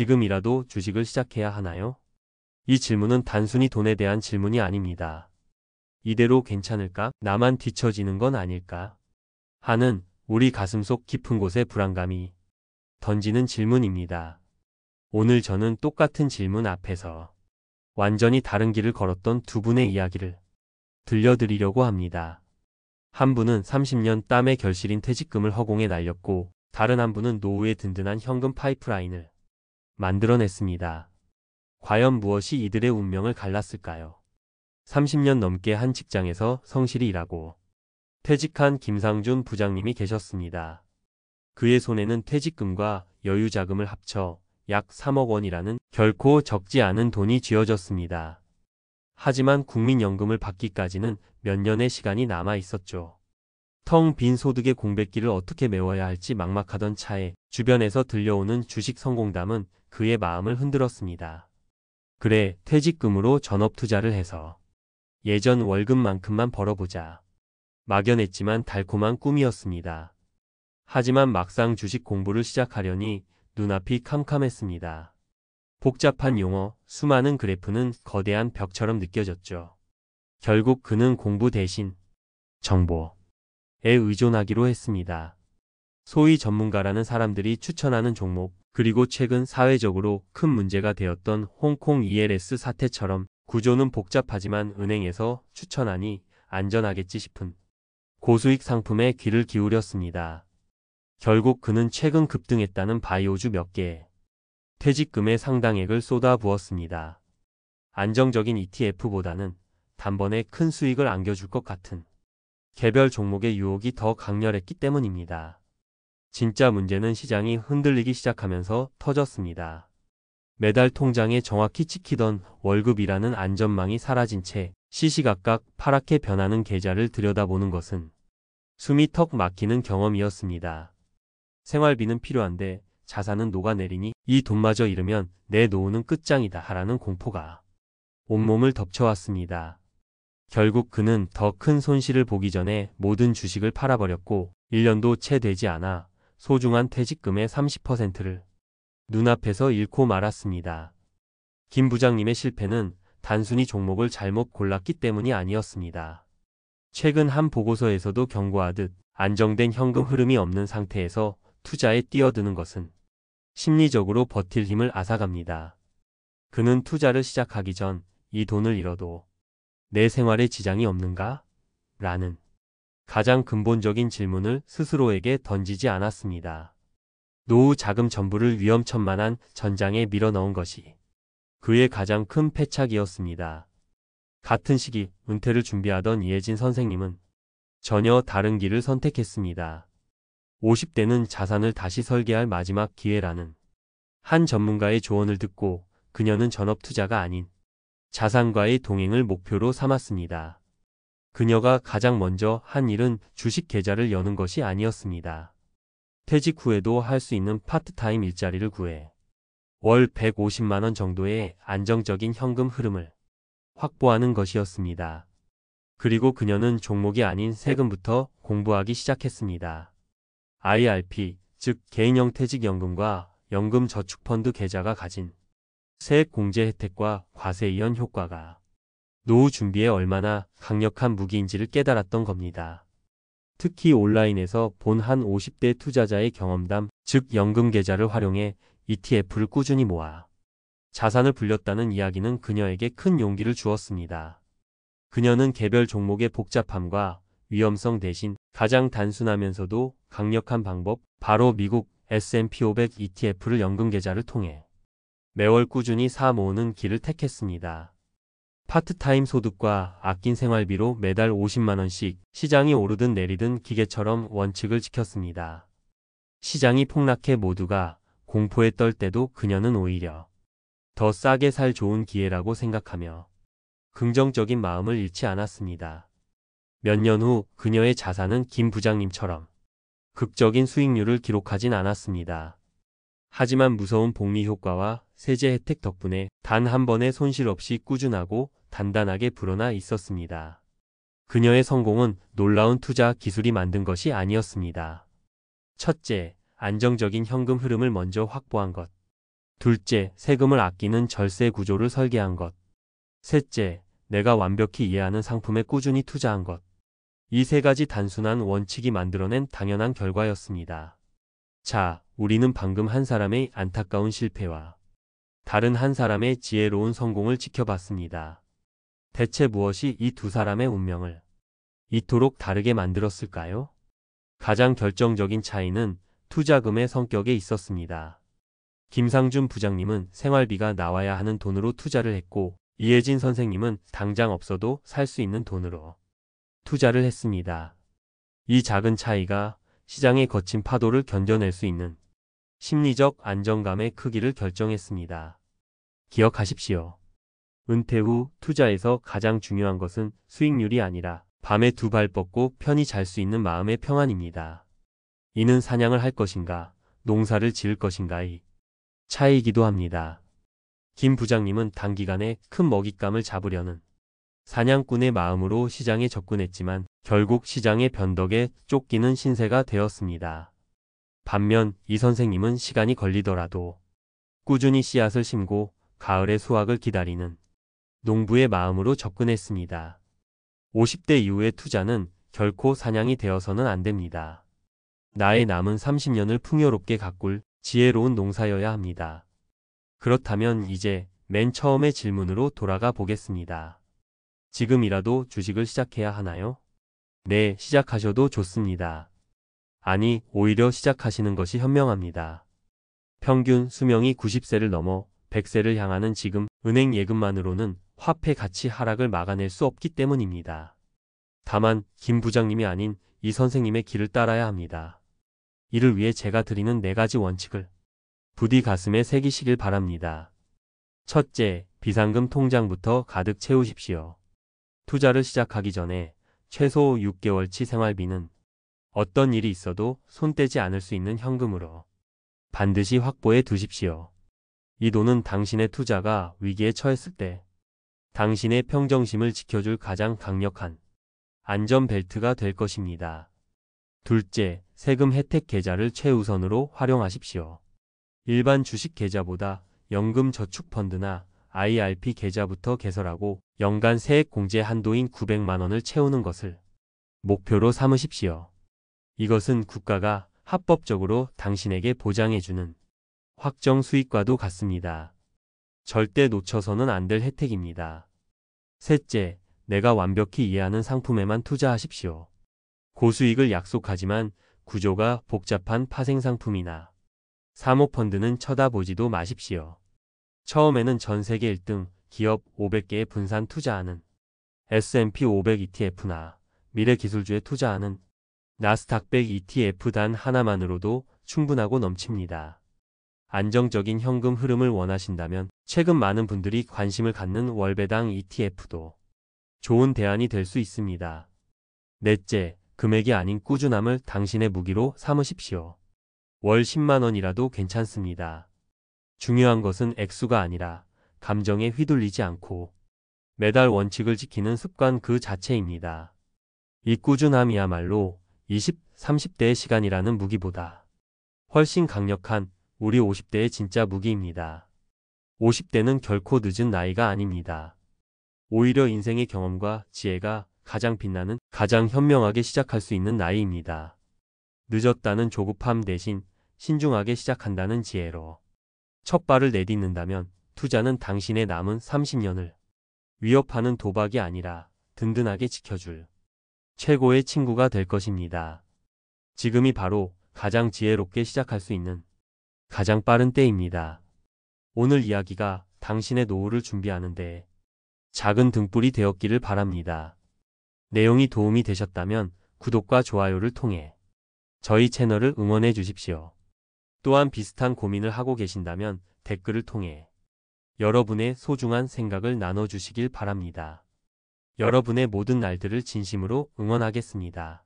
지금이라도 주식을 시작해야 하나요? 이 질문은 단순히 돈에 대한 질문이 아닙니다. 이대로 괜찮을까? 나만 뒤처지는 건 아닐까? 하는 우리 가슴속 깊은 곳의 불안감이 던지는 질문입니다. 오늘 저는 똑같은 질문 앞에서 완전히 다른 길을 걸었던 두 분의 이야기를 들려드리려고 합니다. 한 분은 30년 땀의 결실인 퇴직금을 허공에 날렸고, 다른 한 분은 노후의 든든한 현금 파이프라인을 만들어냈습니다. 과연 무엇이 이들의 운명을 갈랐을까요? 30년 넘게 한 직장에서 성실히 일하고 퇴직한 김상준 부장님이 계셨습니다. 그의 손에는 퇴직금과 여유자금을 합쳐 약 3억 원이라는 결코 적지 않은 돈이 쥐어졌습니다. 하지만 국민연금을 받기까지는 몇 년의 시간이 남아 있었죠. 텅 빈 소득의 공백기를 어떻게 메워야 할지 막막하던 차에 주변에서 들려오는 주식 성공담은 그의 마음을 흔들었습니다. 그래, 퇴직금으로 전업 투자를 해서 예전 월급만큼만 벌어보자. 막연했지만 달콤한 꿈이었습니다. 하지만 막상 주식 공부를 시작하려니 눈앞이 캄캄했습니다. 복잡한 용어, 수많은 그래프는 거대한 벽처럼 느껴졌죠. 결국 그는 공부 대신 정보에 의존하기로 했습니다. 소위 전문가라는 사람들이 추천하는 종목, 그리고 최근 사회적으로 큰 문제가 되었던 홍콩 ELS 사태처럼 구조는 복잡하지만 은행에서 추천하니 안전하겠지 싶은 고수익 상품에 귀를 기울였습니다. 결국 그는 최근 급등했다는 바이오주 몇 개에 퇴직금의 상당액을 쏟아부었습니다. 안정적인 ETF보다는 단번에 큰 수익을 안겨줄 것 같은 개별 종목의 유혹이 더 강렬했기 때문입니다. 진짜 문제는 시장이 흔들리기 시작하면서 터졌습니다. 매달 통장에 정확히 찍히던 월급이라는 안전망이 사라진 채 시시각각 파랗게 변하는 계좌를 들여다보는 것은 숨이 턱 막히는 경험이었습니다. 생활비는 필요한데 자산은 녹아내리니 이 돈마저 잃으면 내 노후는 끝장이다 하라는 공포가 온몸을 덮쳐왔습니다. 결국 그는 더 큰 손실을 보기 전에 모든 주식을 팔아버렸고 1년도 채 되지 않아 소중한 퇴직금의 30%를 눈앞에서 잃고 말았습니다. 김 부장님의 실패는 단순히 종목을 잘못 골랐기 때문이 아니었습니다. 최근 한 보고서에서도 경고하듯 안정된 현금 흐름이 없는 상태에서 투자에 뛰어드는 것은 심리적으로 버틸 힘을 앗아갑니다. 그는 투자를 시작하기 전 이 돈을 잃어도 내 생활에 지장이 없는가? 라는 가장 근본적인 질문을 스스로에게 던지지 않았습니다. 노후 자금 전부를 위험천만한 전장에 밀어넣은 것이 그의 가장 큰 패착이었습니다. 같은 시기 은퇴를 준비하던 이혜진 선생님은 전혀 다른 길을 선택했습니다. 50대는 자산을 다시 설계할 마지막 기회라는 한 전문가의 조언을 듣고 그녀는 전업 투자가 아닌 자산과의 동행을 목표로 삼았습니다. 그녀가 가장 먼저 한 일은 주식 계좌를 여는 것이 아니었습니다. 퇴직 후에도 할 수 있는 파트타임 일자리를 구해 월 150만 원 정도의 안정적인 현금 흐름을 확보하는 것이었습니다. 그리고 그녀는 종목이 아닌 세금부터 공부하기 시작했습니다. IRP, 즉 개인형 퇴직연금과 연금저축펀드 계좌가 가진 세액공제 혜택과 과세이연 효과가 노후 준비에 얼마나 강력한 무기인지를 깨달았던 겁니다. 특히 온라인에서 본 한 50대 투자자의 경험담, 즉 연금 계좌를 활용해 ETF를 꾸준히 모아 자산을 불렸다는 이야기는 그녀에게 큰 용기를 주었습니다. 그녀는 개별 종목의 복잡함과 위험성 대신 가장 단순하면서도 강력한 방법, 바로 미국 S&P 500 ETF를 연금 계좌를 통해 매월 꾸준히 사 모으는 길을 택했습니다. 파트타임 소득과 아낀 생활비로 매달 50만 원씩 시장이 오르든 내리든 기계처럼 원칙을 지켰습니다. 시장이 폭락해 모두가 공포에 떨 때도 그녀는 오히려 더 싸게 살 좋은 기회라고 생각하며 긍정적인 마음을 잃지 않았습니다. 몇 년 후 그녀의 자산은 김 부장님처럼 극적인 수익률을 기록하진 않았습니다. 하지만 무서운 복리 효과와 세제 혜택 덕분에 단 한 번의 손실 없이 꾸준하고 단단하게 불어나 있었습니다. 그녀의 성공은 놀라운 투자 기술이 만든 것이 아니었습니다. 첫째, 안정적인 현금 흐름을 먼저 확보한 것. 둘째, 세금을 아끼는 절세 구조를 설계한 것. 셋째, 내가 완벽히 이해하는 상품에 꾸준히 투자한 것. 이 세 가지 단순한 원칙이 만들어낸 당연한 결과였습니다. 자, 우리는 방금 한 사람의 안타까운 실패와 다른 한 사람의 지혜로운 성공을 지켜봤습니다. 대체 무엇이 이 두 사람의 운명을 이토록 다르게 만들었을까요? 가장 결정적인 차이는 투자금의 성격에 있었습니다. 김상준 부장님은 생활비가 나와야 하는 돈으로 투자를 했고, 이혜진 선생님은 당장 없어도 살 수 있는 돈으로 투자를 했습니다. 이 작은 차이가 시장의 거친 파도를 견뎌낼 수 있는 심리적 안정감의 크기를 결정했습니다. 기억하십시오. 은퇴 후 투자에서 가장 중요한 것은 수익률이 아니라 밤에 두 발 뻗고 편히 잘 수 있는 마음의 평안입니다. 이는 사냥을 할 것인가, 농사를 지을 것인가의 차이이기도 합니다. 김 부장님은 단기간에 큰 먹잇감을 잡으려는 사냥꾼의 마음으로 시장에 접근했지만 결국 시장의 변덕에 쫓기는 신세가 되었습니다. 반면 이 선생님은 시간이 걸리더라도 꾸준히 씨앗을 심고 가을의 수확을 기다리는 농부의 마음으로 접근했습니다. 50대 이후의 투자는 결코 사냥이 되어서는 안 됩니다. 나의 남은 30년을 풍요롭게 가꿀 지혜로운 농사여야 합니다. 그렇다면 이제 맨 처음의 질문으로 돌아가 보겠습니다. 지금이라도 주식을 시작해야 하나요? 네, 시작하셔도 좋습니다. 아니, 오히려 시작하시는 것이 현명합니다. 평균 수명이 90세를 넘어 100세를 향하는 지금 은행 예금만으로는 화폐 가치 하락을 막아낼 수 없기 때문입니다. 다만 김 부장님이 아닌 이 선생님의 길을 따라야 합니다. 이를 위해 제가 드리는 4가지 원칙을 부디 가슴에 새기시길 바랍니다. 첫째, 비상금 통장부터 가득 채우십시오. 투자를 시작하기 전에 최소 6개월치 생활비는 어떤 일이 있어도 손 떼지 않을 수 있는 현금으로 반드시 확보해 두십시오. 이 돈은 당신의 투자가 위기에 처했을 때 당신의 평정심을 지켜줄 가장 강력한 안전벨트가 될 것입니다. 둘째, 세금 혜택 계좌를 최우선으로 활용하십시오. 일반 주식 계좌보다 연금저축펀드나 IRP 계좌부터 개설하고 연간 세액 공제 한도인 900만 원을 채우는 것을 목표로 삼으십시오. 이것은 국가가 합법적으로 당신에게 보장해주는 확정 수익과도 같습니다. 절대 놓쳐서는 안 될 혜택입니다. 셋째, 내가 완벽히 이해하는 상품에만 투자하십시오. 고수익을 약속하지만 구조가 복잡한 파생상품이나 사모펀드는 쳐다보지도 마십시오. 처음에는 전 세계 1등 기업 500개에 분산 투자하는 S&P 500 ETF나 미래기술주에 투자하는 나스닥 100 ETF 단 하나만으로도 충분하고 넘칩니다. 안정적인 현금 흐름을 원하신다면 최근 많은 분들이 관심을 갖는 월배당 ETF도 좋은 대안이 될 수 있습니다. 넷째, 금액이 아닌 꾸준함을 당신의 무기로 삼으십시오. 월 10만 원이라도 괜찮습니다. 중요한 것은 액수가 아니라 감정에 휘둘리지 않고 매달 원칙을 지키는 습관 그 자체입니다. 이 꾸준함이야말로 20, 30대의 시간이라는 무기보다 훨씬 강력한 우리 50대의 진짜 무기입니다. 50대는 결코 늦은 나이가 아닙니다. 오히려 인생의 경험과 지혜가 가장 빛나는, 가장 현명하게 시작할 수 있는 나이입니다. 늦었다는 조급함 대신 신중하게 시작한다는 지혜로 첫 발을 내딛는다면 투자는 당신의 남은 30년을 위협하는 도박이 아니라 든든하게 지켜줄 최고의 친구가 될 것입니다. 지금이 바로 가장 지혜롭게 시작할 수 있는 가장 빠른 때입니다. 오늘 이야기가 당신의 노후를 준비하는데 작은 등불이 되었기를 바랍니다. 내용이 도움이 되셨다면 구독과 좋아요를 통해 저희 채널을 응원해 주십시오. 또한 비슷한 고민을 하고 계신다면 댓글을 통해 여러분의 소중한 생각을 나눠주시길 바랍니다. 여러분의 모든 날들을 진심으로 응원하겠습니다.